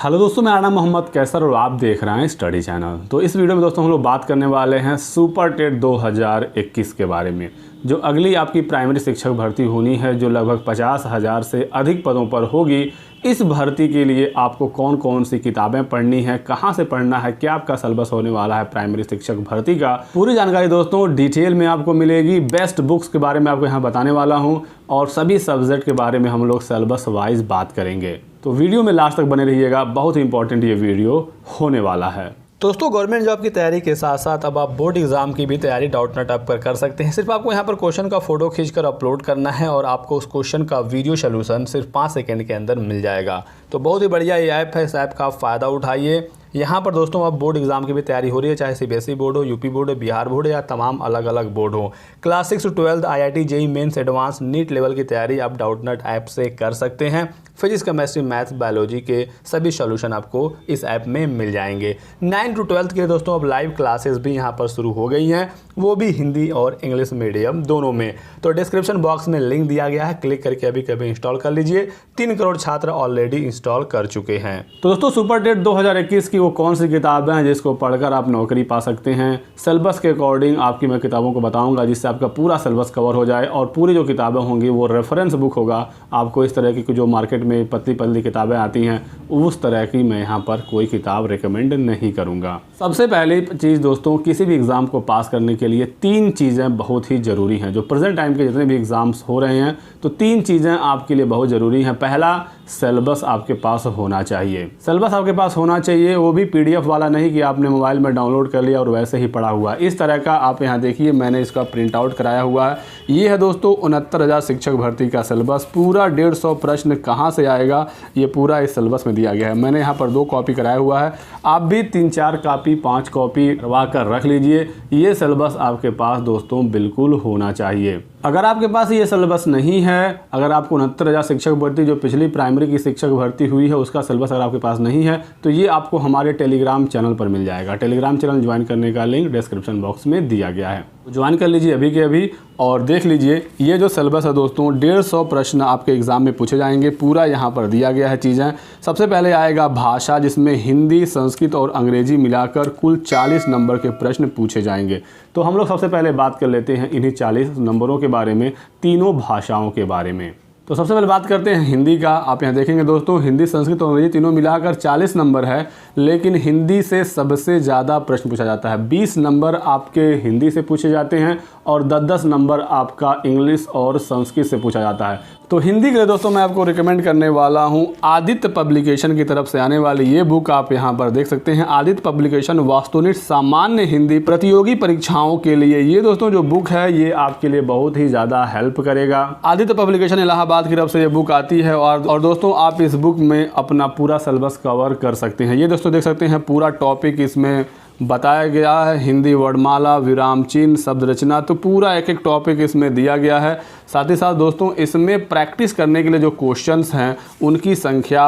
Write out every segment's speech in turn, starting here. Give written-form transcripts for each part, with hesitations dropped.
Hello दोस्तों, मेरा नाम मोहम्मद कैसर और आप देख रहे हैं स्टडी चैनल। तो इस वीडियो में दोस्तों हम लोग बात करने वाले हैं सुपर टेट 2021 के बारे में, जो अगली आपकी प्राइमरी शिक्षक भर्ती होनी है, जो लगभग 50,000 से अधिक पदों पर होगी। इस भर्ती के लिए आपको कौन कौन सी किताबें पढ़नी है, कहाँ से पढ़ना है, क्या आपका सिलेबस होने वाला है प्राइमरी शिक्षक भर्ती का, पूरी जानकारी दोस्तों डिटेल में आपको मिलेगी। बेस्ट बुक्स के बारे में आपको यहाँ बताने वाला हूँ और सभी सब्जेक्ट के बारे में हम लोग सिलेबस वाइज बात करेंगे। तो वीडियो में लास्ट तक बने रहिएगा, बहुत ही इंपॉर्टेंट ये वीडियो होने वाला है। दोस्तों, गवर्नमेंट जॉब की तैयारी के साथ साथ अब आप बोर्ड एग्जाम की भी तैयारी डाउटनेट ऐप पर कर सकते हैं। सिर्फ आपको यहाँ पर क्वेश्चन का फोटो खींचकर अपलोड करना है और आपको उस क्वेश्चन का वीडियो सोल्यूशन सिर्फ 5 सेकंड के अंदर मिल जाएगा। तो बहुत ही बढ़िया ये ऐप है, इस ऐप का आप फ़ायदा उठाइए। यहाँ पर दोस्तों अब बोर्ड एग्जाम की भी तैयारी हो रही है, चाहे सीबीएसई बोर्ड हो, यूपी बोर्ड हो, बिहार बोर्ड या तमाम अलग अलग बोर्ड हो। Class 6 to 12 IIT JEE mains advance NEET level की तैयारी आप डाउटनेट ऐप से कर सकते हैं। फिजिक्स, केमिस्ट्री, मैथ्स, बायोलॉजी के सभी सॉल्यूशन आपको इस ऐप में मिल जाएंगे। 9 to 12 के दोस्तों अब लाइव क्लासेस भी यहाँ पर शुरू हो गई हैं, वो भी हिंदी और इंग्लिश मीडियम दोनों में। तो डिस्क्रिप्शन बॉक्स में लिंक दिया गया है, क्लिक करके अभी कभी इंस्टॉल कर लीजिए। 3 करोड़ छात्र ऑलरेडी इंस्टॉल कर चुके हैं। तो दोस्तों सुपर टेट 2021 की वो कौन सी किताबें हैं जिसको पढ़कर आप नौकरी पा सकते हैं। सिलेबस के अकॉर्डिंग आपकी मैं किताबों को बताऊंगा जिससे आपका पूरा सिलेबस कवर हो जाए और पूरी जो किताबें होंगी वो रेफरेंस बुक होगा। आपको इस तरह की जो मार्केट में पतली पतली किताबें आती हैं उस तरह की मैं यहाँ पर कोई किताब रिकमेंड नहीं करूँगा। सबसे पहली चीज़ दोस्तों, किसी भी एग्ज़ाम को पास करने के लिए 3 चीज़ें बहुत ही ज़रूरी हैं। जो प्रेजेंट टाइम के जितने भी एग्ज़ाम्स हो रहे हैं तो 3 चीज़ें आपके लिए बहुत ज़रूरी हैं। पहला, सिलेबस आपके पास होना चाहिए। सिलेबस आपके पास होना चाहिए, वो भी PDF वाला नहीं कि आपने मोबाइल में डाउनलोड कर लिया और वैसे ही पढ़ा हुआ। इस तरह का आप यहाँ देखिए, मैंने इसका प्रिंट आउट कराया हुआ है। ये है दोस्तों 69,000 शिक्षक भर्ती का सिलेबस। पूरा 150 प्रश्न कहाँ से आएगा ये पूरा इस सिलेबस में दिया गया है। मैंने यहाँ पर 2 कॉपी कराया हुआ है, आप भी 3-4 कॉपी 5 कॉपी करवा कर रख लीजिए। ये सिलेबस आपके पास दोस्तों बिल्कुल होना चाहिए। अगर आपके पास ये सिलेबस नहीं है, अगर आपको 69,000 शिक्षक भर्ती जो पिछली प्राइमरी की शिक्षक भर्ती हुई है उसका सिलेबस अगर आपके पास नहीं है तो ये आपको हमारे टेलीग्राम चैनल पर मिल जाएगा। टेलीग्राम चैनल ज्वाइन करने का लिंक डिस्क्रिप्शन बॉक्स में दिया गया है, ज्वाइन कर लीजिए अभी के अभी और देख लीजिए। ये जो सिलेबस है दोस्तों 150 प्रश्न आपके एग्जाम में पूछे जाएंगे, पूरा यहाँ पर दिया गया है चीज़ें। सबसे पहले आएगा भाषा, जिसमें हिंदी, संस्कृत और अंग्रेजी मिलाकर कुल 40 नंबर के प्रश्न पूछे जाएंगे। तो हम लोग सबसे पहले बात कर लेते हैं इन्हीं 40 नंबरों के बारे में, तीनों भाषाओं के बारे में। तो सबसे पहले बात करते हैं हिंदी का। आप यहाँ देखेंगे दोस्तों हिंदी, संस्कृत और अंग्रेजी तीनों मिलाकर 40 नंबर है, लेकिन हिंदी से सबसे ज़्यादा प्रश्न पूछा जाता है। 20 नंबर आपके हिंदी से पूछे जाते हैं और 10-10 नंबर आपका इंग्लिश और संस्कृत से पूछा जाता है। तो हिंदी के लिए दोस्तों मैं आपको रिकमेंड करने वाला हूँ आदित्य पब्लिकेशन की तरफ से आने वाली ये बुक आप यहाँ पर देख सकते हैं। आदित्य पब्लिकेशन वास्तुनिष्ठ सामान्य हिंदी प्रतियोगी परीक्षाओं के लिए, ये दोस्तों जो बुक है ये आपके लिए बहुत ही ज़्यादा हेल्प करेगा। आदित्य पब्लिकेशन इलाहाबाद की तरफ से ये बुक आती है और दोस्तों आप इस बुक में अपना पूरा सिलेबस कवर कर सकते हैं। ये दोस्तों देख सकते हैं पूरा टॉपिक इसमें बताया गया है, हिंदी वर्णमाला, विराम चिन्ह, शब्द रचना, तो पूरा एक एक टॉपिक इसमें दिया गया है। साथ ही साथ दोस्तों इसमें प्रैक्टिस करने के लिए जो क्वेश्चंस हैं उनकी संख्या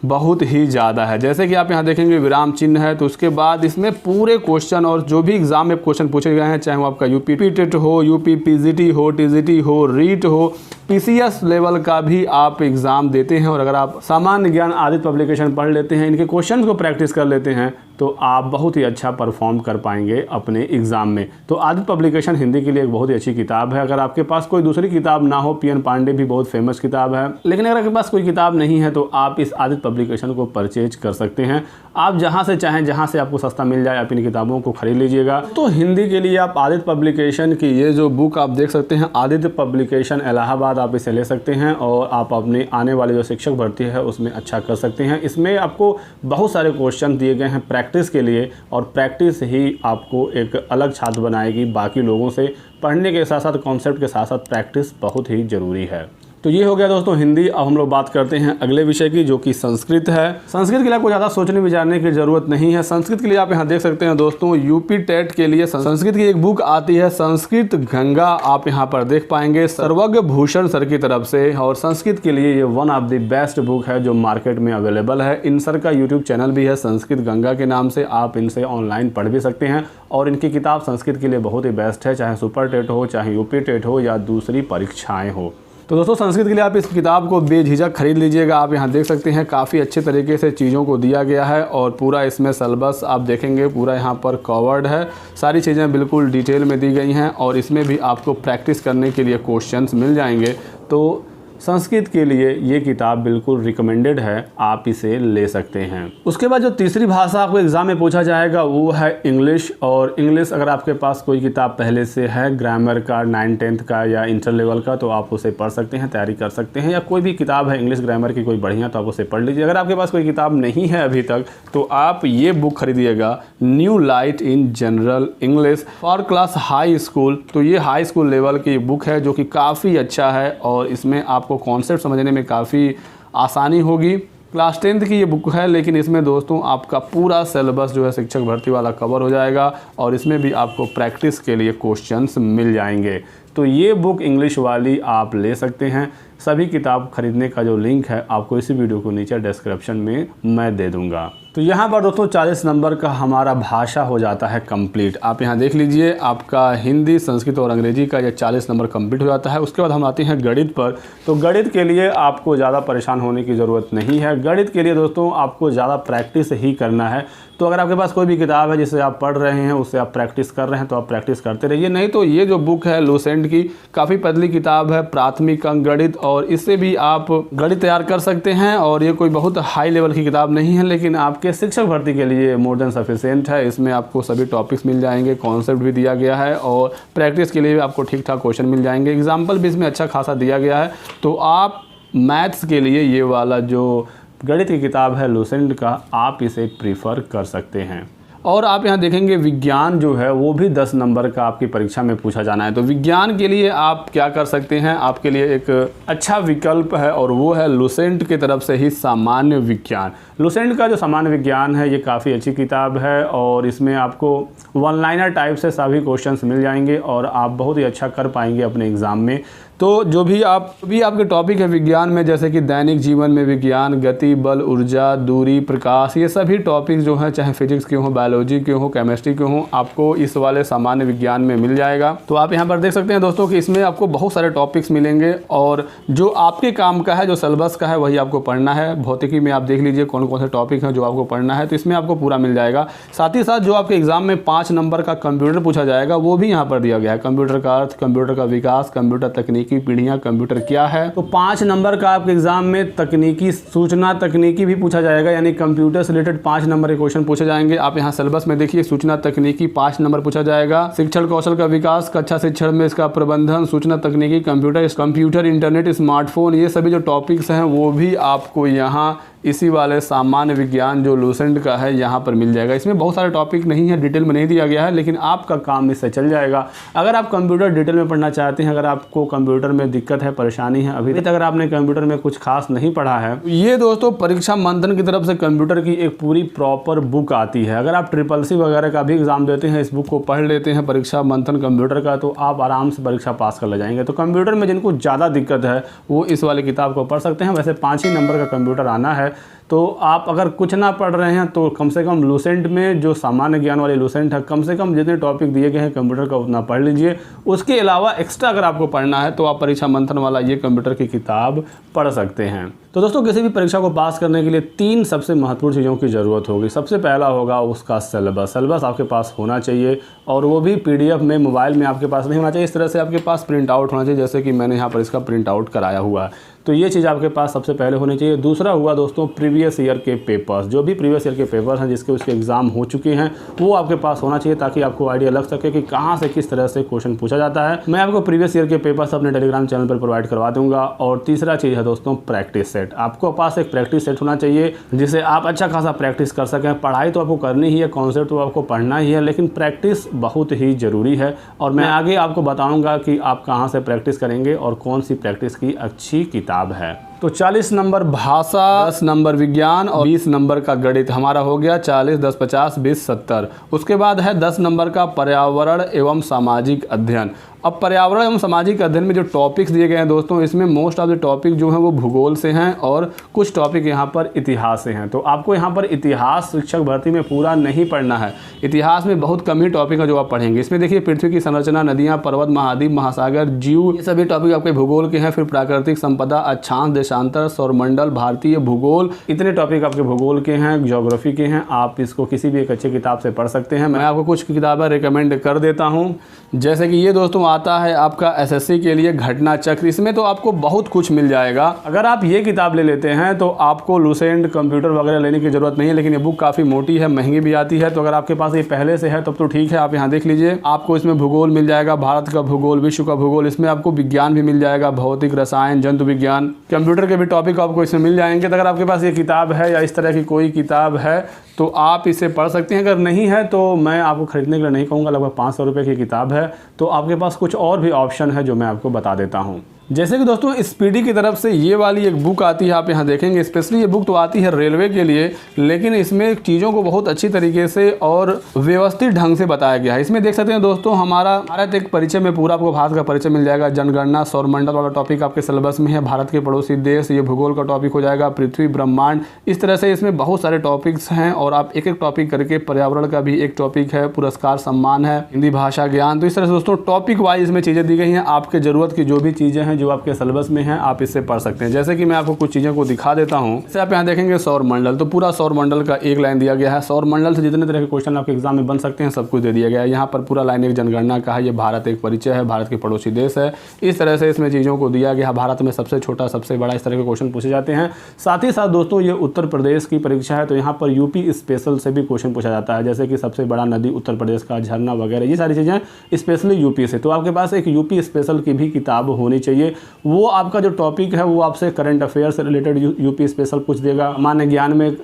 बहुत ही ज़्यादा है। जैसे कि आप यहाँ देखेंगे विराम चिन्ह है, तो उसके बाद इसमें पूरे क्वेश्चन और जो भी एग्ज़ाम में क्वेश्चन पूछे गए हैं, चाहे वो आपका यूपी टेट हो, यूपी PGT हो, TGT हो, रीट हो, PCS लेवल का भी आप एग्ज़ाम देते हैं। और अगर आप सामान्य ज्ञान आदित्य पब्लिकेशन पढ़ लेते हैं, इनके क्वेश्चन को प्रैक्टिस कर लेते हैं तो आप बहुत ही अच्छा परफॉर्म कर पाएंगे अपने एग्ज़ाम में। तो आदित्य पब्लिकेशन हिंदी के लिए एक बहुत ही अच्छी किताब है। अगर आपके पास कोई दूसरी किताब ना हो, PN पांडे भी बहुत फेमस किताब है, लेकिन अगर आपके पास कोई किताब नहीं है तो आप इस आदित्य पब्लिकेशन को परचेज कर सकते हैं। आप जहां से चाहें, जहां से आपको सस्ता मिल जाए, आप इन किताबों को खरीद लीजिएगा। तो हिंदी के लिए आप आदित्य पब्लिकेशन की ये जो बुक आप देख सकते हैं, आदित्य पब्लिकेशन इलाहाबाद, आप इसे ले सकते हैं और आप अपने आने वाले जो शिक्षक भर्ती है उसमें अच्छा कर सकते हैं। इसमें आपको बहुत सारे क्वेश्चन दिए गए हैं प्रैक्टिस के लिए और प्रैक्टिस ही आपको एक अलग छात्र बनाएगी बाकी लोगों से। पढ़ने के साथ साथ कॉन्सेप्ट के साथ साथ प्रैक्टिस बहुत ही ज़रूरी है। तो ये हो गया दोस्तों हिंदी। अब हम लोग बात करते हैं अगले विषय की, जो कि संस्कृत है। संस्कृत के लिए आपको ज़्यादा सोचने विचारने की ज़रूरत नहीं है। संस्कृत के लिए आप यहाँ देख सकते हैं दोस्तों यूपी टेट के लिए संस्कृत की एक बुक आती है, संस्कृत गंगा, आप यहाँ पर देख पाएंगे सर्वज्ञ भूषण सर की तरफ से। और संस्कृत के लिए ये one of the best book है जो मार्केट में अवेलेबल है। इन सर का यूट्यूब चैनल भी है संस्कृत गंगा के नाम से, आप इनसे ऑनलाइन पढ़ भी सकते हैं। और इनकी किताब संस्कृत के लिए बहुत ही बेस्ट है, चाहे सुपर टेट हो, चाहे यूपी टेट हो या दूसरी परीक्षाएँ हो। तो दोस्तों संस्कृत के लिए आप इस किताब को बेझिझक खरीद लीजिएगा। आप यहाँ देख सकते हैं काफ़ी अच्छे तरीके से चीज़ों को दिया गया है और पूरा इसमें सिलेबस आप देखेंगे पूरा यहाँ पर कवर्ड है, सारी चीज़ें बिल्कुल डिटेल में दी गई हैं और इसमें भी आपको प्रैक्टिस करने के लिए क्वेश्चंस मिल जाएंगे। तो संस्कृत के लिए ये किताब बिल्कुल रिकमेंडेड है, आप इसे ले सकते हैं। उसके बाद जो तीसरी भाषा आपको एग्ज़ाम में पूछा जाएगा वो है इंग्लिश। और इंग्लिश अगर आपके पास कोई किताब पहले से है ग्रामर का 9-10th का या इंटर लेवल का तो आप उसे पढ़ सकते हैं, तैयारी कर सकते हैं। या कोई भी किताब है इंग्लिश ग्रामर की कोई बढ़िया तो आप उसे पढ़ लीजिए। अगर आपके पास कोई किताब नहीं है अभी तक तो आप ये बुक खरीदिएगा, New Light in General English for Class High School. तो ये हाई स्कूल लेवल की बुक है जो कि काफ़ी अच्छा है और इसमें आपको कॉन्सेप्ट समझने में काफ़ी आसानी होगी। क्लास 10th की ये बुक है लेकिन इसमें दोस्तों आपका पूरा सिलेबस जो है शिक्षक भर्ती वाला कवर हो जाएगा और इसमें भी आपको प्रैक्टिस के लिए क्वेश्चंस मिल जाएंगे। तो ये बुक इंग्लिश वाली आप ले सकते हैं। सभी किताब खरीदने का जो लिंक है आपको इसी वीडियो को नीचे डिस्क्रिप्शन में मैं दे दूंगा। तो यहाँ पर दोस्तों 40 नंबर का हमारा भाषा हो जाता है कंप्लीट। आप यहाँ देख लीजिए आपका हिंदी, संस्कृत और अंग्रेजी का ये 40 नंबर कंप्लीट हो जाता है। उसके बाद हम आते हैं गणित पर। तो गणित के लिए आपको ज़्यादा परेशान होने की ज़रूरत नहीं है। गणित के लिए दोस्तों आपको ज़्यादा प्रैक्टिस ही करना है। तो अगर आपके पास कोई भी किताब है जिसे आप पढ़ रहे हैं, उससे आप प्रैक्टिस कर रहे हैं तो आप प्रैक्टिस करते रहिए। नहीं तो ये जो बुक है लुसेंट की काफ़ी पतली किताब है, प्राथमिक अंक गणित, और इससे भी आप गणित तैयार कर सकते हैं। और ये कोई बहुत हाई लेवल की किताब नहीं है लेकिन आपके शिक्षक भर्ती के लिए मोर देन सफिशिएंट है। इसमें आपको सभी टॉपिक्स मिल जाएंगे, कॉन्सेप्ट भी दिया गया है और प्रैक्टिस के लिए भी आपको ठीक ठाक क्वेश्चन मिल जाएंगे। एग्जाम्पल भी इसमें अच्छा खासा दिया गया है। तो आप मैथ्स के लिए ये वाला जो गणित की किताब है लुसेंट का, आप इसे प्रीफर कर सकते हैं। और आप यहाँ देखेंगे विज्ञान जो है वो भी 10 नंबर का आपकी परीक्षा में पूछा जाना है। तो विज्ञान के लिए आप क्या कर सकते हैं, आपके लिए एक अच्छा विकल्प है और वो है लुसेंट की तरफ से ही सामान्य विज्ञान। लुसेंट का जो सामान्य विज्ञान है ये काफ़ी अच्छी किताब है और इसमें आपको वन लाइनर टाइप से सभी क्वेश्चंस मिल जाएंगे और आप बहुत ही अच्छा कर पाएंगे अपने एग्ज़ाम में। तो जो भी आपके टॉपिक है विज्ञान में, जैसे कि दैनिक जीवन में विज्ञान, गति, बल, ऊर्जा, दूरी, प्रकाश, ये सभी टॉपिक जो हैं चाहे फिजिक्स के हों, बायोलॉजी के हों, केमिस्ट्री के हों, आपको इस वाले सामान्य विज्ञान में मिल जाएगा। तो आप यहाँ पर देख सकते हैं दोस्तों कि इसमें आपको बहुत सारे टॉपिक्स मिलेंगे और जो आपके काम का है, जो सिलेबस का है, वही आपको पढ़ना है। भौतिकी में आप देख लीजिए कौन कौन से टॉपिक हैं जो आपको पढ़ना है, तो इसमें आपको पूरा मिल जाएगा। साथ ही साथ जो आपके एग्जाम में 5 नंबर का कंप्यूटर पूछा जाएगा वो भी यहाँ पर दिया गया है। कंप्यूटर का अर्थ, कंप्यूटर का विकास, कंप्यूटर तकनीकी पीढ़ियां, कंप्यूटर क्या है। तो 5 नंबर का आपके एग्जाम में तकनीकी, सूचना तकनीकी भी पूछा जाएगा, यानी कंप्यूटर से रिलेटेड 5 नंबर के क्वेश्चन पूछे जाएंगे। आप यहाँ सिलेबस में देखिए सूचना तकनीकी 5 नंबर पूछा जाएगा। शिक्षण कौशल का विकास, कक्षा शिक्षण में इसका प्रबंधन, सूचना तकनीकी, कंप्यूटर, इंटरनेट, स्मार्टफोन, ये सभी जो टॉपिक्स हैं वो भी आपको यहाँ इसी वाले सामान्य विज्ञान जो लुसेंट का है यहाँ पर मिल जाएगा। इसमें बहुत सारे टॉपिक नहीं है, डिटेल में नहीं दिया गया है, लेकिन आपका काम इससे चल जाएगा। अगर आप कंप्यूटर डिटेल में पढ़ना चाहते हैं, अगर आपको कंप्यूटर में दिक्कत है, परेशानी है, अभी तक अगर आपने कंप्यूटर में कुछ खास नहीं पढ़ा है, ये दोस्तों परीक्षा मंथन की तरफ से कंप्यूटर की एक पूरी प्रॉपर बुक आती है। अगर आप SSC वगैरह का भी एग्जाम देते हैं, इस बुक को पढ़ लेते हैं परीक्षा मंथन कंप्यूटर का, तो आप आराम से परीक्षा पास कर ले जाएंगे। तो कंप्यूटर में जिनको ज़्यादा दिक्कत है वो इस वाली किताब को पढ़ सकते हैं। वैसे 5 ही नंबर का कंप्यूटर आना है, तो आप अगर कुछ ना पढ़ रहे हैं तो कम से कम लुसेंट में जो सामान्य ज्ञान वाली लुसेंट है, कम से कम जितने टॉपिक दिए गए हैं कंप्यूटर का उतना पढ़ लीजिए। उसके अलावा एक्स्ट्रा अगर आपको पढ़ना है तो आप परीक्षा मंथन वाला ये कंप्यूटर की किताब पढ़ सकते हैं। तो दोस्तों किसी भी परीक्षा को पास करने के लिए 3 सबसे महत्वपूर्ण चीज़ों की ज़रूरत होगी। सबसे पहला होगा उसका सिलेबस आपके पास होना चाहिए और वो भी PDF में, मोबाइल में आपके पास नहीं होना चाहिए। इस तरह से आपके पास प्रिंट आउट होना चाहिए, जैसे कि मैंने यहाँ पर इसका प्रिंट आउट कराया हुआ है। तो ये चीज़ आपके पास सबसे पहले होनी चाहिए। दूसरा हुआ दोस्तों प्रीवियस ईयर के पेपर्स, जो भी प्रीवियस ईयर के पेपर्स हैं जिसके उसके एग्ज़ाम हो चुके हैं वो आपके पास होना चाहिए, ताकि आपको आइडिया लग सके कि कहाँ से किस तरह से क्वेश्चन पूछा जाता है। मैं आपको प्रीवियस ईयर के पेपर्स अपने टेलीग्राम चैनल पर प्रोवाइड करवा दूंगा। और तीसरा चीज़ है दोस्तों प्रैक्टिस सेट। आपको पास एक प्रैक्टिस सेट होना चाहिए जिसे आप अच्छा खासा प्रैक्टिस कर सकें। पढ़ाई तो आपको करनी ही है, कॉन्सेप्ट तो आपको पढ़ना ही है, लेकिन प्रैक्टिस बहुत ही ज़रूरी है। और मैं आगे आपको बताऊँगा कि आप कहाँ से प्रैक्टिस करेंगे और कौन सी प्रैक्टिस की अच्छी किताब है। तो 40 नंबर भाषा, 10 नंबर विज्ञान और 20 नंबर का गणित हमारा हो गया 40, 10, 50, 20, 70। उसके बाद है 10 नंबर का पर्यावरण एवं सामाजिक अध्ययन अब पर्यावरण एवं सामाजिक अध्ययन में जो टॉपिक्स दिए गए हैं दोस्तों, इसमें मोस्ट ऑफ द टॉपिक जो हैं वो भूगोल से हैं और कुछ टॉपिक यहाँ पर इतिहास से हैं। तो आपको यहाँ पर इतिहास शिक्षक भर्ती में पूरा नहीं पढ़ना है। इतिहास में बहुत कम ही टॉपिक है जो आप पढ़ेंगे। इसमें देखिए पृथ्वी की संरचना, नदियाँ, पर्वत, महाद्वीप, महासागर, जीव, ये सभी टॉपिक आपके भूगोल के हैं। फिर प्राकृतिक संपदा, अक्षांश, देशांतर, सौरमंडल, भारतीय भूगोल, इतने टॉपिक आपके भूगोल के हैं, ज्योग्राफी के हैं। आप इसको किसी भी एक अच्छी किताब से पढ़ सकते हैं। मैं आपको कुछ किताबें रिकमेंड कर देता हूँ, जैसे कि ये दोस्तों आता है आपका एसएससी के लिए घटना चक्र। इसमें तो आपको बहुत कुछ मिल जाएगा। अगर आप ये किताब ले लेते हैं तो आपको लूसेंट, कंप्यूटर वगैरह लेने की जरूरत नहीं है, लेकिन ये बुक काफ़ी मोटी है, महंगी भी आती है। तो अगर आपके पास ये पहले से है तब तो ठीक है, आप यहाँ देख लीजिए। आपको इसमें भूगोल मिल जाएगा, भारत का भूगोल, विश्व का भूगोल। इसमें आपको विज्ञान भी मिल जाएगा, भौतिक, रसायन, जंतु विज्ञान, कंप्यूटर के भी टॉपिक आपको इसमें मिल जाएंगे। तो अगर आपके पास ये किताब है या इस तरह की कोई किताब है तो आप इसे पढ़ सकते हैं। अगर नहीं है तो मैं आपको खरीदने के लिए नहीं कहूँगा, लगभग 500 रुपये की किताब है। तो आपके पास कुछ और भी ऑप्शन है जो मैं आपको बता देता हूँ। जैसे कि दोस्तों स्पीडी की तरफ से ये वाली एक बुक आती है, आप यहाँ देखेंगे। स्पेशली ये बुक तो आती है रेलवे के लिए, लेकिन इसमें चीज़ों को बहुत अच्छी तरीके से और व्यवस्थित ढंग से बताया गया है। इसमें देख सकते हैं दोस्तों हमारा भारत एक परिचय में पूरा आपको भारत का परिचय मिल जाएगा। जनगणना, सौरमंडल वाला टॉपिक आपके सिलेबस में है। भारत के पड़ोसी देश, ये भूगोल का टॉपिक हो जाएगा। पृथ्वी, ब्रह्मांड, इस तरह से इसमें बहुत सारे टॉपिक्स हैं और आप एक एक टॉपिक करके, पर्यावरण का भी एक टॉपिक है, पुरस्कार सम्मान है, हिंदी भाषा ज्ञान। तो इस तरह से दोस्तों टॉपिक वाइज इसमें चीज़ें दी गई हैं। आपके ज़रूरत की जो भी चीज़ें हैं जो आपके सिलेबस में हैं, आप इससे पढ़ सकते हैं। जैसे कि मैं आपको कुछ चीज़ों को दिखा देता हूं। जैसे आप यहाँ देखेंगे सौरमंडल, तो पूरा सौरमंडल का एक लाइन दिया गया है। सौरमंडल से जितने तरह के क्वेश्चन आपके एग्जाम में बन सकते हैं सब कुछ दे दिया गया है। यहाँ पर पूरा लाइन एक जनगणना का है, ये भारत एक परिचय है, भारत के पड़ोसी देश है। इस तरह से इसमें चीज़ों को दिया गया। भारत में सबसे छोटा, सबसे बड़ा, इस तरह के क्वेश्चन पूछे जाते हैं। साथ ही साथ दोस्तों ये उत्तर प्रदेश की परीक्षा है, तो यहाँ पर यूपी स्पेशल से भी क्वेश्चन पूछा जाता है। जैसे कि सबसे बड़ा नदी उत्तर प्रदेश का, झरना वगैरह, ये सारी चीज़ें स्पेशली यूपी से। तो आपके पास एक यूपी स्पेशल की भी किताब होनी चाहिए। वो आपका जो टॉपिक है वो आपसे करंट अफेयर से रिलेटेड यूपी स्पेशल पूछ देगा, सामान्य ज्ञान में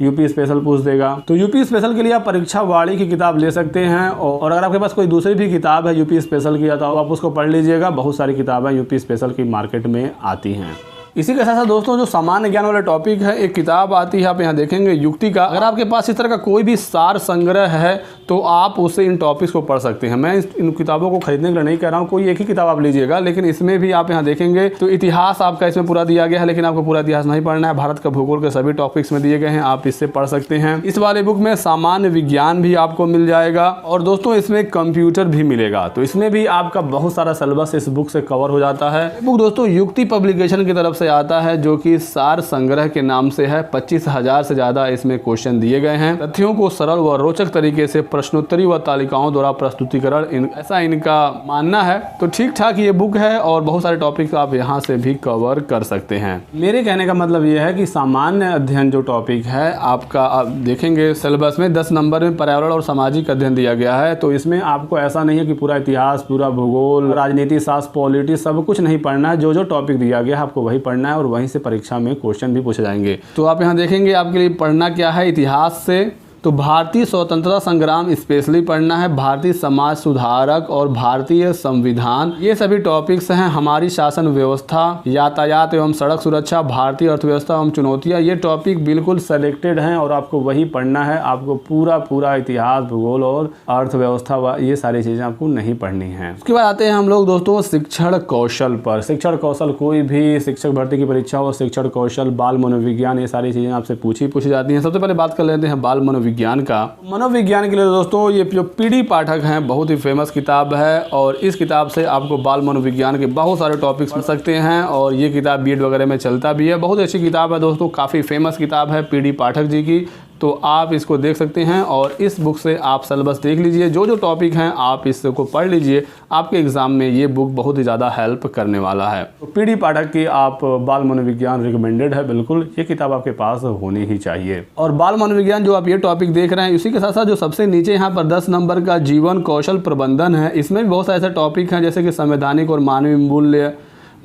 यूपी स्पेशल पूछ देगा। तो यूपी स्पेशल के लिए आप परीक्षा वाणी की किताब ले सकते हैं। और अगर आपके पास कोई दूसरी भी किताब है यूपी स्पेशल की, तो आप उसको पढ़ लीजिएगा। बहुत सारी किताबें यूपी स्पेशल की मार्केट में आती हैं। इसी के साथ साथ दोस्तों जो सामान्य ज्ञान वाला टॉपिक है, एक किताब आती है, आप यहाँ देखेंगे युक्ति का। अगर आपके पास इस तरह का कोई भी सार संग्रह है तो आप उससे इन टॉपिक्स को पढ़ सकते हैं। मैं इन किताबों को खरीदने के लिए नहीं कह रहा हूँ, कोई एक ही किताब आप लीजिएगा। लेकिन इसमें भी आप यहाँ देखेंगे तो इतिहास आपका इसमें पूरा दिया गया है, लेकिन आपको पूरा इतिहास नहीं पढ़ना है। भारत का भूगोल के सभी टॉपिक्स में दिए गए हैं, आप इससे पढ़ सकते हैं। इस वाले बुक में सामान्य विज्ञान भी आपको मिल जाएगा और दोस्तों इसमें कंप्यूटर भी मिलेगा। तो इसमें भी आपका बहुत सारा सिलेबस इस बुक से कवर हो जाता है। बुक दोस्तों युक्ति पब्लिकेशन की तरफ से आता है, जो कि सार संग्रह के नाम से है। 25,000 से ज्यादा इसमें क्वेश्चन दिए गए हैं। तथ्यों को सरल व रोचक तरीके से प्रश्नोत्तरी व तालिकाओं द्वारा प्रस्तुतिकरण, ऐसा इनका मानना है। तो ठीक ठाक ये बुक है और बहुत सारे टॉपिक आप यहाँ से भी कवर कर सकते हैं। मेरे कहने का मतलब ये है कि सामान्य अध्ययन जो टॉपिक है आपका, आप देखेंगे सिलेबस में 10 नंबर में पर्यावरण और सामाजिक अध्ययन दिया गया है। तो इसमें आपको ऐसा नहीं है कि पूरा इतिहास, पूरा भूगोल, राजनीति शास्त्र, पॉलिटिक्स सब कुछ नहीं पढ़ना है। जो जो टॉपिक दिया गया है आपको वही पढ़ना है और वहीं से परीक्षा में क्वेश्चन भी पूछे जाएंगे। तो आप यहाँ देखेंगे आपके लिए पढ़ना क्या है। इतिहास से तो भारतीय स्वतंत्रता संग्राम स्पेशली पढ़ना है, भारतीय समाज सुधारक और भारतीय संविधान, ये सभी टॉपिक्स हैं। हमारी शासन व्यवस्था, यातायात एवं सड़क सुरक्षा, भारतीय अर्थव्यवस्था एवं चुनौतियाँ, ये टॉपिक बिल्कुल सेलेक्टेड हैं और आपको वही पढ़ना है। आपको पूरा इतिहास, भूगोल और अर्थव्यवस्था ये सारी चीज़ें आपको नहीं पढ़नी है। उसके बाद आते हैं हम लोग दोस्तों शिक्षण कौशल पर। शिक्षण कौशल, कोई भी शिक्षक भर्ती की परीक्षा हो, शिक्षण कौशल, बाल मनोविज्ञान, ये सारी चीज़ें आपसे पूछी जाती हैं। सबसे पहले बात कर लेते हैं बाल मनोविज्ञान का। मनोविज्ञान के लिए दोस्तों ये जो पीडी पाठक हैं, बहुत ही फेमस किताब है और इस किताब से आपको बाल मनोविज्ञान के बहुत सारे टॉपिक्स पढ़ सकते हैं और ये किताब बीएड वगैरह में चलता भी है। बहुत अच्छी किताब है दोस्तों, काफ़ी फेमस किताब है पीडी पाठक जी की। तो आप इसको देख सकते हैं और इस बुक से आप सिलेबस देख लीजिए, जो जो टॉपिक हैं आप इसको पढ़ लीजिए। आपके एग्जाम में ये बुक बहुत ही ज़्यादा हेल्प करने वाला है। तो पीडी पाठक की आप बाल मनोविज्ञान रिकमेंडेड है, बिल्कुल ये किताब आपके पास होनी ही चाहिए। और बाल मनोविज्ञान जो आप ये टॉपिक देख रहे हैं, इसी के साथ साथ जो सबसे नीचे यहाँ पर 10 नंबर का जीवन कौशल प्रबंधन है, इसमें भी बहुत सारे ऐसे टॉपिक हैं जैसे कि संवैधानिक और मानवीय मूल्य,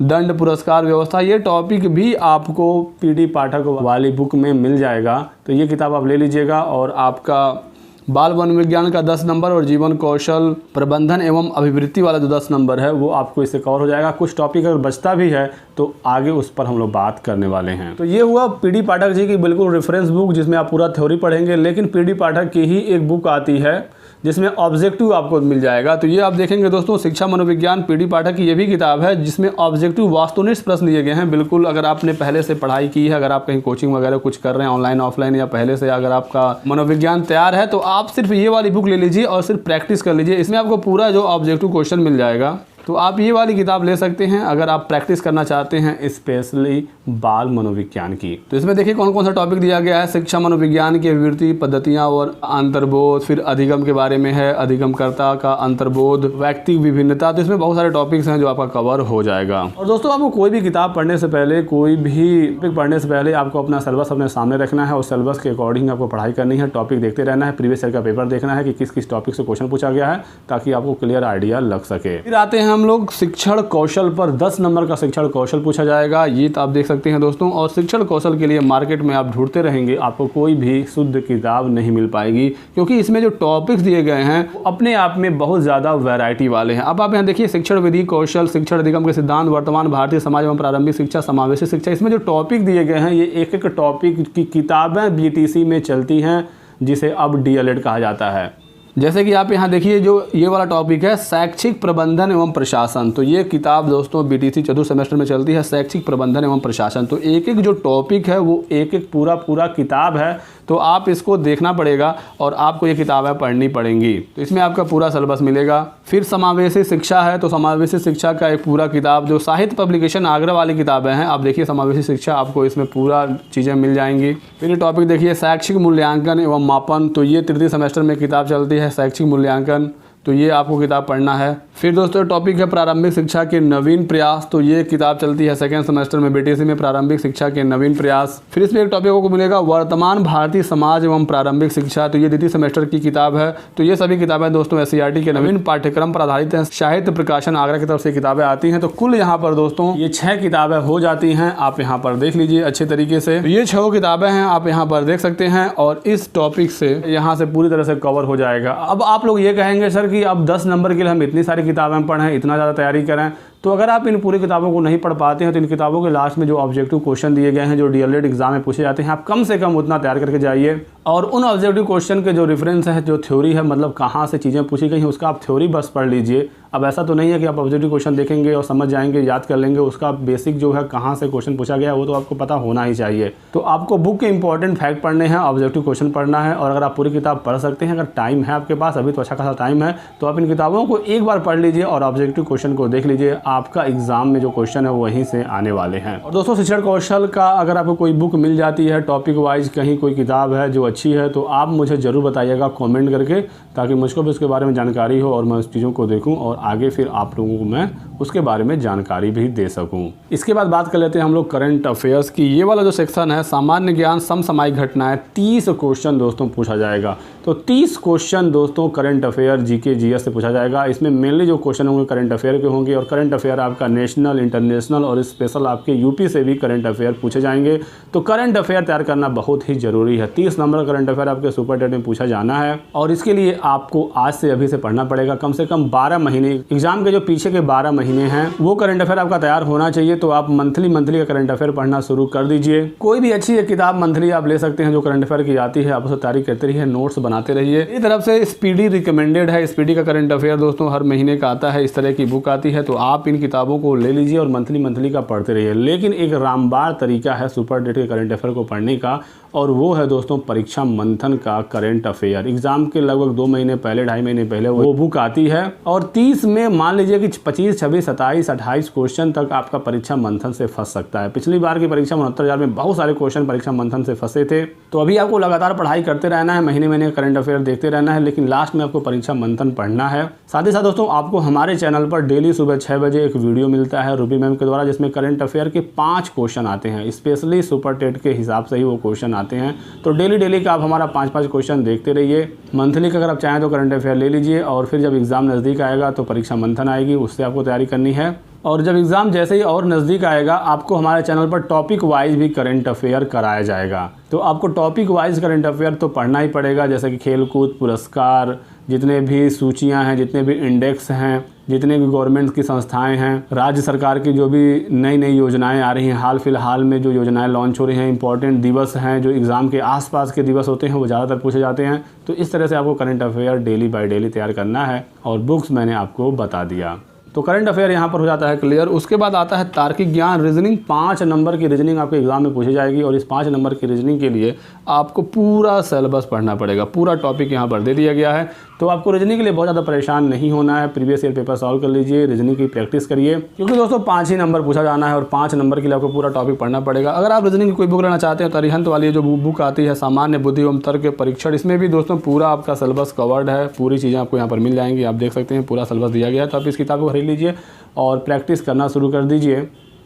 दंड, पुरस्कार व्यवस्था, ये टॉपिक भी आपको पीडी पाठक वाली बुक में मिल जाएगा। तो ये किताब आप ले लीजिएगा और आपका बाल मनोविज्ञान का 10 नंबर और जीवन कौशल प्रबंधन एवं अभिवृत्ति वाला जो 10 नंबर है वो आपको इससे कवर हो जाएगा। कुछ टॉपिक अगर बचता भी है तो आगे उस पर हम लोग बात करने वाले हैं। तो ये हुआ पीडी पाठक जी की बिल्कुल रेफरेंस बुक जिसमें आप पूरा थ्योरी पढ़ेंगे। लेकिन पीडी पाठक की ही एक बुक आती है जिसमें ऑब्जेक्टिव आपको मिल जाएगा। तो ये आप देखेंगे दोस्तों, शिक्षा मनोविज्ञान पीडी पाठक की ये भी किताब है जिसमें ऑब्जेक्टिव वास्तुनिष्ठ प्रश्न दिए गए हैं। बिल्कुल अगर आपने पहले से पढ़ाई की है, अगर आप कहीं कोचिंग वगैरह कुछ कर रहे हैं ऑनलाइन ऑफलाइन, या पहले से अगर आपका मनोविज्ञान तैयार है, तो आप सिर्फ ये वाली बुक ले लीजिए और सिर्फ प्रैक्टिस कर लीजिए। इसमें आपको पूरा जो ऑब्जेक्टिव क्वेश्चन मिल जाएगा। तो आप ये वाली किताब ले सकते हैं अगर आप प्रैक्टिस करना चाहते हैं स्पेशली बाल मनोविज्ञान की। तो इसमें देखिए कौन कौन सा टॉपिक दिया गया है। शिक्षा मनोविज्ञान की अभिवृत्ति पद्धतियां और अंतर्बोध, फिर अधिगम के बारे में है, अधिगमकर्ता का अंतर्बोध, व्यक्ति विभिन्नता। तो इसमें बहुत सारे टॉपिक्स हैं जो आपका कवर हो जाएगा। और दोस्तों आपको कोई भी किताब पढ़ने से पहले, कोई भी टॉपिक पढ़ने से पहले आपको अपना सिलेबस अपने सामने रखना है और सिलेबस के अकॉर्डिंग आपको पढ़ाई करनी है। टॉपिक देखते रहना है, प्रीवियस ईयर का पेपर देखना है कि किस किस टॉपिक से क्वेश्चन पूछा गया है, ताकि आपको क्लियर आइडिया लग सके। फिर आते हैं हम लोग शिक्षण कौशल पर। 10 नंबर का शिक्षण कौशल पूछा जाएगा, ये तो आप देख सकते हैं दोस्तों। और शिक्षण कौशल के लिए मार्केट में आप ढूंढते रहेंगे, आपको कोई भी शुद्ध किताब नहीं मिल पाएगी, क्योंकि इसमें जो टॉपिक्स दिए गए हैं अपने आप में बहुत ज़्यादा वैरायटी वाले हैं। अब आप यहाँ देखिए, शिक्षण विधि, कौशल, शिक्षण अधिगम के सिद्धांत, वर्तमान भारतीय समाज एवं प्रारंभिक शिक्षा, समावेशी शिक्षा। इसमें जो टॉपिक दिए गए हैं, ये एक एक टॉपिक की किताबें बीटीसी में चलती हैं, जिसे अब डीएलएड कहा जाता है। जैसे कि आप यहाँ देखिए, जो ये वाला टॉपिक है शैक्षिक प्रबंधन एवं प्रशासन। तो ये किताब दोस्तों बीटीसी चतुर्थ सेमेस्टर में चलती है, शैक्षिक प्रबंधन एवं प्रशासन। तो एक एक जो टॉपिक है वो एक एक पूरा किताब है, तो आप इसको देखना पड़ेगा और आपको ये किताबें पढ़नी पड़ेंगी। तो इसमें आपका पूरा सिलेबस मिलेगा। फिर समावेशी शिक्षा है, तो समावेशी शिक्षा का एक पूरा किताब, जो साहित्य पब्लिकेशन आगरा वाली किताबें हैं, आप देखिए समावेशी शिक्षा, आपको इसमें पूरा चीज़ें मिल जाएंगी। फिर ये टॉपिक देखिए शैक्षिक मूल्यांकन एवं मापन। तो ये तृतीय सेमेस्टर में किताब चलती है, शैक्षिक मूल्यांकन। तो ये आपको किताब पढ़ना है। फिर दोस्तों टॉपिक है प्रारंभिक शिक्षा के नवीन प्रयास। तो ये किताब चलती है सेकेंड सेमेस्टर में बीटीसी में, प्रारंभिक शिक्षा के नवीन प्रयास। फिर इसमें एक टॉपिक को मिलेगा वर्तमान भारतीय समाज एवं प्रारंभिक शिक्षा। तो ये द्वितीय सेमेस्टर की किताब है। तो ये सभी किताबें दोस्तों एससीईआरटी के नवीन पाठ्यक्रम पर आधारित हैं। साहित्य प्रकाशन आगरा की तरफ से किताबें आती हैं। तो कुल यहाँ पर दोस्तों ये 6 किताबें हो जाती हैं। आप यहाँ पर देख लीजिए अच्छे तरीके से, ये 6 किताबें हैं, आप यहाँ पर देख सकते हैं। और इस टॉपिक से यहाँ से पूरी तरह से कवर हो जाएगा। अब आप लोग ये कहेंगे सर कि अब 10 नंबर के लिए हम इतनी सारी किताबें पढ़ें, इतना ज़्यादा तैयारी करें, तो अगर आप इन पूरी किताबों को नहीं पढ़ पाते हैं तो इन किताबों के लास्ट में जो ऑब्जेक्टिव क्वेश्चन दिए गए हैं, जो डीएलएड एग्जाम में पूछे जाते हैं, आप कम से कम उतना तैयार करके जाइए। और उन ऑब्जेक्टिव क्वेश्चन के जो रेफरेंस है, जो थ्योरी है, मतलब कहाँ से चीज़ें पूछी गई हैं, उसका आप थ्योरी बस पढ़ लीजिए। अब ऐसा तो नहीं है कि आप ऑब्जेक्टिव क्वेश्चन देखेंगे और समझ जाएंगे, याद कर लेंगे। उसका बेसिक जो है कहाँ से क्वेश्चन पूछा गया वो तो आपको पता होना ही चाहिए। तो आपको बुक के इंपॉर्टेंट फैक्ट पढ़ने हैं, ऑब्जेक्टिव क्वेश्चन पढ़ना है। और अगर आप पूरी किताब पढ़ सकते हैं, अगर टाइम है आपके पास, अभी तो अच्छा खासा टाइम है, तो आप इन किताबों को एक बार पढ़ लीजिए और ऑब्जेक्टिव क्वेश्चन को देख लीजिए। आपका एग्जाम में जो क्वेश्चन है वहीं से आने वाले हैं। और दोस्तों शिक्षण कौशल का अगर आपको कोई बुक मिल जाती है टॉपिक वाइज, कहीं कोई किताब है जो अच्छी है, तो आप मुझे ज़रूर बताइएगा कमेंट करके, ताकि मुझको भी उसके बारे में जानकारी हो और मैं उस चीज़ों को देखूं और आगे फिर आप लोगों को मैं उसके बारे में जानकारी भी दे सकूं। इसके बाद बात कर लेते हैं हम लोग करंट अफेयर्स की। ये वाला जो सेक्शन है सामान्य ज्ञान समसामयिक घटनाएं, 30 क्वेश्चन दोस्तों पूछा जाएगा। तो 30 क्वेश्चन दोस्तों करंट अफेयर जीके जीएस से पूछा जाएगा। इसमें मेनली जो क्वेश्चन होंगे करंट अफेयर के होंगे, और करंट अफेयर आपका नेशनल, इंटरनेशनल और स्पेशल आपके यूपी से भी करंट अफेयर पूछे जाएंगे। तो करंट अफेयर तैयार करना बहुत ही जरूरी है। 30 नंबर करंट अफेयर आपके सुपर टेट में पूछा जाना है, और इसके लिए आपको आज से अभी से पढ़ना पड़ेगा। कम से कम 12 महीने, एग्जाम के जो पीछे के 12 महीने हैं वो करंट अफेयर आपका तैयार होना चाहिए। तो आप मंथली का करंट अफेयर पढ़ना शुरू कर दीजिए। कोई भी अच्छी एक किताब मंथली आप ले सकते हैं जो करंट अफेयर की आती है, आप उसे तैयारी करते रहिए, नोट्स बनाते रहिए। इस तरफ से स्पीडी रिकमेंडेड है, स्पीडी का करंट अफेयर दोस्तों हर महीने का आता है, इस तरह की बुक आती है। तो आप इन किताबों को ले लीजिए और मंथली का पढ़ते रहिए। लेकिन एक रामबाण तरीका है सुपर टेट के करंट अफेयर को पढ़ने का, और वो है दोस्तों परीक्षा मंथन का करंट अफेयर। एग्जाम के लगभग 2 महीने पहले, 2.5 महीने पहले वो बुक आती है, और 30 में मान लीजिए कि 25, 26, 27, 28 क्वेश्चन तक आपका परीक्षा मंथन से फंस सकता है। पिछली बार की परीक्षा 69,000 में बहुत सारे क्वेश्चन परीक्षा मंथन से फंसे थे। तो अभी आपको लगातार पढ़ाई करते रहना है, महीने करंट अफेयर देखते रहना है, लेकिन लास्ट में आपको परीक्षा मंथन पढ़ना है। साथ ही साथ दोस्तों आपको हमारे चैनल पर डेली सुबह 6 बजे एक वीडियो मिलता है रूबी मैम के द्वारा, जिसमें करंट अफेयर के 5 क्वेश्चन आते हैं। स्पेशली सुपर टेट के हिसाब से ही वो क्वेश्चन आते हैं। तो डेली का आप हमारा 5-5 क्वेश्चन देखते रहिए। मंथली का अगर आप चाहें तो करंट अफेयर ले लीजिए, और फिर जब एग्जाम नज़दीक आएगा तो परीक्षा मंथन आएगी, उससे आपको तैयारी करनी है। और जब एग्ज़ाम जैसे ही और नज़दीक आएगा आपको हमारे चैनल पर टॉपिक वाइज भी करंट अफेयर कराया जाएगा। तो आपको टॉपिक वाइज करंट अफेयर तो पढ़ना ही पड़ेगा, जैसे कि खेलकूद, पुरस्कार, जितने भी सूचियां हैं, जितने भी इंडेक्स हैं, जितने भी गवर्नमेंट की संस्थाएं हैं, राज्य सरकार की जो भी नई नई योजनाएं आ रही हैं, हाल फिलहाल में जो योजनाएं लॉन्च हो रही हैं, इंपॉर्टेंट दिवस हैं, जो एग्ज़ाम के आसपास के दिवस होते हैं वो ज़्यादातर पूछे जाते हैं। तो इस तरह से आपको current affair daily by daily तैयार करना है और बुक्स मैंने आपको बता दिया। तो करंट अफेयर यहाँ पर हो जाता है क्लियर। उसके बाद आता है तार्किक ज्ञान, रीजनिंग। 5 नंबर की रीजनिंग आपके एग्जाम में पूछी जाएगी और इस 5 नंबर की रीजनिंग के लिए आपको पूरा सिलेबस पढ़ना पड़ेगा। पूरा टॉपिक यहाँ पर दे दिया गया है, तो आपको रीजनिंग के लिए बहुत ज़्यादा परेशान नहीं होना है। प्रीवियस ईयर पेपर सॉल्व कर लीजिए, रीजनिंग की प्रैक्टिस करिए, क्योंकि दोस्तों 5 ही नंबर पूछा जाना है और 5 नंबर के लिए आपको पूरा टॉपिक पढ़ना पड़ेगा। अगर आप रीजनिंग की कोई बुक लेना चाहते हैं तो अरिहंत वाली जो बुक आती है सामान्य बुद्धि एवं तर्क के परीक्षण, इसमें भी दोस्तों पूरा आपका सिलेबस कवर्ड है। पूरी चीज़ें आपको यहाँ पर मिल जाएंगी, आप देख सकते हैं पूरा सिलेबस दिया गया है। तो आप इस किताब को खरीद लीजिए और प्रैक्टिस करना शुरू कर दीजिए।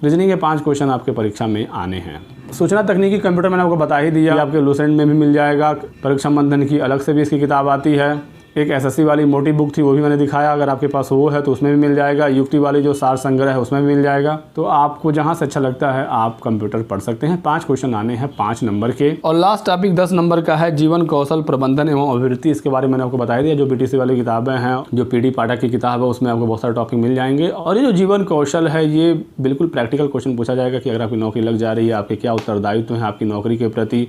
रीजनिंग के 5 क्वेश्चन आपके परीक्षा में आने हैं। सूचना तकनीकी कंप्यूटर मैंने आपको बता ही दिया, आपके लुसेंट में भी मिल जाएगा। परीक्षा मंथन की अलग से भी इसकी किताब आती है। एक एसएससी वाली मोटी बुक थी वो भी मैंने दिखाया, अगर आपके पास वो है तो उसमें भी मिल जाएगा। युक्ति वाली जो सार संग्रह है उसमें भी मिल जाएगा। तो आपको जहां से अच्छा लगता है आप कंप्यूटर पढ़ सकते हैं। 5 क्वेश्चन आने हैं 5 नंबर के। और लास्ट टॉपिक 10 नंबर का है जीवन कौशल प्रबंधन एवं अभिवृद्धि। इसके बारे में मैंने आपको बता दिया। जो बीटीसी वाली किताबें हैं, जो पीडी पाठक की किताब है, उसमें आपको बहुत सारे टॉपिक मिल जाएंगे। और ये जो जीवन कौशल है ये बिल्कुल प्रैक्टिकल क्वेश्चन पूछा जाएगा कि अगर आपकी नौकरी लग जा रही है, आपके क्या उत्तरदायित्व हैं आपकी नौकरी के प्रति,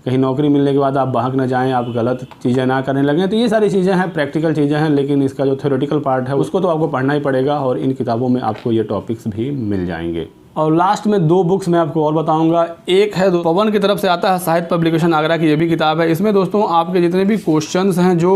कहीं नौकरी मिलने के बाद आप बहक न जाएं, आप गलत चीज़ें ना करने लगें। तो ये सारी चीज़ें हैं, प्रैक्टिकल चीज़ें हैं, लेकिन इसका जो थ्योरेटिकल पार्ट है उसको तो आपको पढ़ना ही पड़ेगा और इन किताबों में आपको ये टॉपिक्स भी मिल जाएंगे। और लास्ट में 2 बुक्स मैं आपको और बताऊंगा। एक है पवन की तरफ से आता है साहित्य पब्लिकेशन आगरा की, ये भी किताब है। इसमें दोस्तों आपके जितने भी क्वेश्चंस हैं जो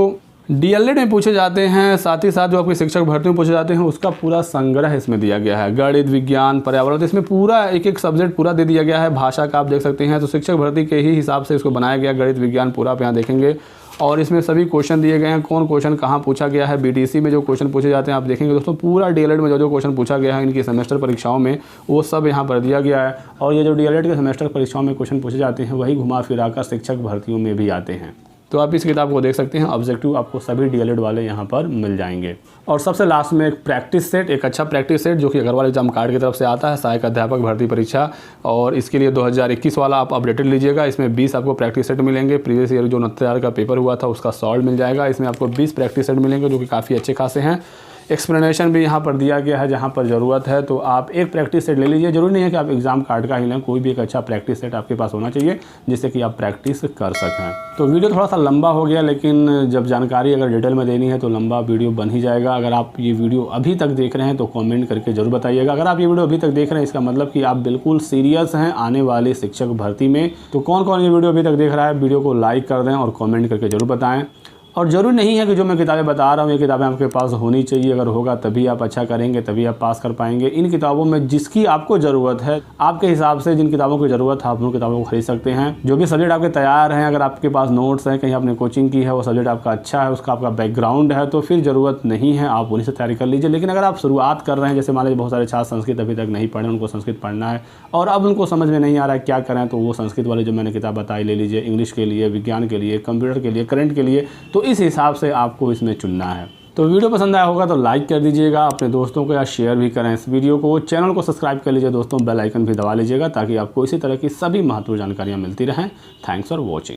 डीएलएड में पूछे जाते हैं, साथ ही साथ जो आपके शिक्षक भर्ती में पूछे जाते हैं, उसका पूरा संग्रह इसमें दिया गया है। गणित, विज्ञान, पर्यावरण, तो इसमें पूरा एक सब्जेक्ट पूरा दे दिया गया है। भाषा का आप देख सकते हैं, तो शिक्षक भर्ती के ही हिसाब से इसको बनाया गया। गणित, विज्ञान पूरा आप यहाँ देखेंगे और इसमें सभी क्वेश्चन दिए गए हैं, कौन क्वेश्चन कहाँ पूछा गया है। बीटीसी में जो क्वेश्चन पूछे जाते हैं आप देखेंगे दोस्तों, पूरा डीएलएड में जो क्वेश्चन पूछा गया है इनकी सेमेस्टर परीक्षाओं में, वो सब यहाँ पर दिया गया है। और ये जो डीएलएड के सेमेस्टर परीक्षाओं में क्वेश्चन पूछे जाते हैं वही घुमा फिरा कर शिक्षक भर्तियों में भी आते हैं। तो आप इस किताब को देख सकते हैं। ऑब्जेक्टिव आपको सभी डीएलएड वाले यहाँ पर मिल जाएंगे। और सबसे लास्ट में एक प्रैक्टिस सेट, एक अच्छा प्रैक्टिस सेट जो कि अग्रवाल एग्जाम कार्ड की तरफ से आता है, सहायक अध्यापक भर्ती परीक्षा, और इसके लिए 2021 वाला आप अपडेटेड लीजिएगा। इसमें 20 आपको प्रैक्टिस सेट मिलेंगे। प्रीवियस ईयर जो 69 का पेपर हुआ था उसका सॉल्व मिल जाएगा। इसमें आपको 20 प्रैक्टिस सेट मिलेंगे जो कि काफ़ी अच्छे खासे हैं। एक्सप्लेनेशन भी यहाँ पर दिया गया है जहाँ पर ज़रूरत है, तो आप एक प्रैक्टिस सेट ले लीजिए। जरूरी नहीं है कि आप एग्जाम कार्ड का ही लें, कोई भी एक अच्छा प्रैक्टिस सेट आपके पास होना चाहिए जिससे कि आप प्रैक्टिस कर सकें। तो वीडियो थोड़ा सा लंबा हो गया, लेकिन जब जानकारी अगर डिटेल में देनी है तो लंबा वीडियो बन ही जाएगा। अगर आप ये वीडियो अभी तक देख रहे हैं तो कॉमेंट करके जरूर बताइएगा। अगर आप ये वीडियो अभी तक देख रहे हैं इसका मतलब कि आप बिल्कुल सीरियस हैं आने वाले शिक्षक भर्ती में। तो कौन कौन ये वीडियो अभी तक देख रहा है, वीडियो को लाइक कर दें और कॉमेंट करके जरूर बताएं। और ज़रूरी नहीं है कि जो मैं किताबें बता रहा हूँ ये किताबें आपके पास होनी चाहिए। अगर होगा तभी आप अच्छा करेंगे, तभी आप पास कर पाएंगे। इन किताबों में जिसकी आपको ज़रूरत है, आपके हिसाब से जिन किताबों की ज़रूरत है आप उन किताबों को खरीद सकते हैं। जो भी सब्जेक्ट आपके तैयार हैं, अगर आपके पास नोट्स हैं, कहीं आपने कोचिंग की है, वो सब्जेक्ट आपका अच्छा है, उसका आपका बैकग्राउंड है, तो फिर ज़रूरत नहीं है, आप उन्हीं से तैयारी कर लीजिए। लेकिन अगर आप शुरुआत कर रहे हैं, जैसे मान लीजिए बहुत सारे छात्र संस्कृत अभी तक नहीं पढ़े, उनको संस्कृत पढ़ना है और अब उनको समझ में नहीं आ रहा है क्या करें, तो वो संस्कृत वाली जो मैंने किताब बताई ले लीजिए। इंग्लिश के लिए, विज्ञान के लिए, कंप्यूटर के लिए, करंट के लिए, तो इस हिसाब से आपको इसमें चुनना है। तो वीडियो पसंद आया होगा तो लाइक कर दीजिएगा, अपने दोस्तों को या शेयर भी करें इस वीडियो को। चैनल को सब्सक्राइब कर लीजिए दोस्तों, बेल आइकन भी दबा लीजिएगा ताकि आपको इसी तरह की सभी महत्वपूर्ण जानकारियां मिलती रहें। Thanks for watching.